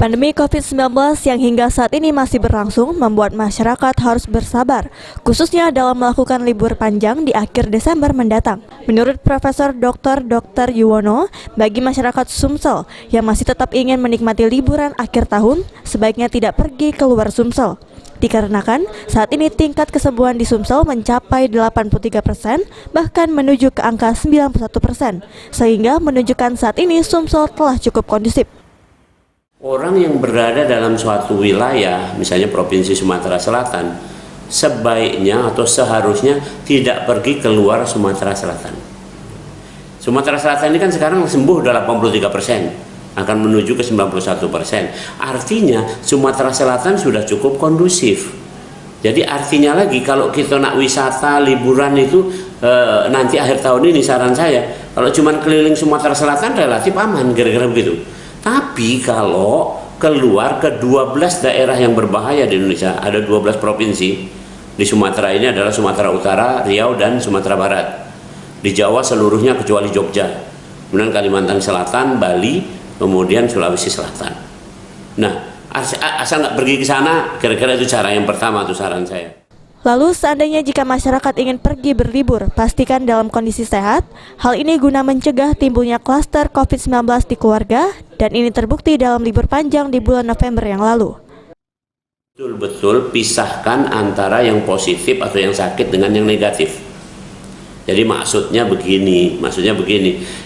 Pandemi COVID-19 yang hingga saat ini masih berlangsung membuat masyarakat harus bersabar, khususnya dalam melakukan libur panjang di akhir Desember mendatang. Menurut Profesor Dr. Yuwono, bagi masyarakat Sumsel yang masih tetap ingin menikmati liburan akhir tahun, sebaiknya tidak pergi keluar Sumsel. Dikarenakan saat ini tingkat kesembuhan di Sumsel mencapai 83%, bahkan menuju ke angka 91%, sehingga menunjukkan saat ini Sumsel telah cukup kondusif. Orang yang berada dalam suatu wilayah, misalnya Provinsi Sumatera Selatan, sebaiknya atau seharusnya tidak pergi keluar Sumatera Selatan. Sumatera Selatan ini kan sekarang sembuh udah 83%, akan menuju ke 91%. Artinya Sumatera Selatan sudah cukup kondusif. Jadi artinya lagi kalau kita nak wisata, liburan itu nanti akhir tahun ini saran saya, kalau cuma keliling Sumatera Selatan relatif aman, kira-kira begitu. Tapi kalau keluar ke 12 daerah yang berbahaya di Indonesia, ada 12 provinsi. Di Sumatera ini adalah Sumatera Utara, Riau, dan Sumatera Barat. Di Jawa seluruhnya kecuali Jogja. Kemudian Kalimantan Selatan, Bali, kemudian Sulawesi Selatan. Nah, asal nggak pergi ke sana, kira-kira itu cara yang pertama, itu saran saya. Lalu seandainya jika masyarakat ingin pergi berlibur, pastikan dalam kondisi sehat. Hal ini guna mencegah timbulnya klaster COVID-19 di keluarga, dan ini terbukti dalam libur panjang di bulan November yang lalu. Betul-betul pisahkan antara yang positif atau yang sakit dengan yang negatif. Jadi maksudnya begini,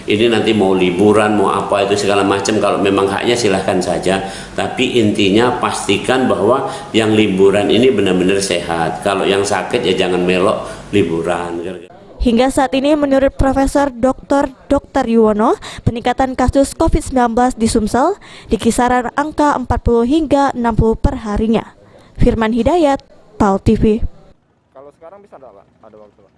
ini nanti mau liburan, mau apa itu segala macam, kalau memang haknya silahkan saja, tapi intinya pastikan bahwa yang liburan ini benar-benar sehat. Kalau yang sakit ya jangan melok liburan. Hingga saat ini menurut Profesor Dr. Yuwono, peningkatan kasus COVID-19 di Sumsel di kisaran angka 40 hingga 60 per harinya. Firman Hidayat, PAL TV. Kalau sekarang bisa ada waktu, Pak?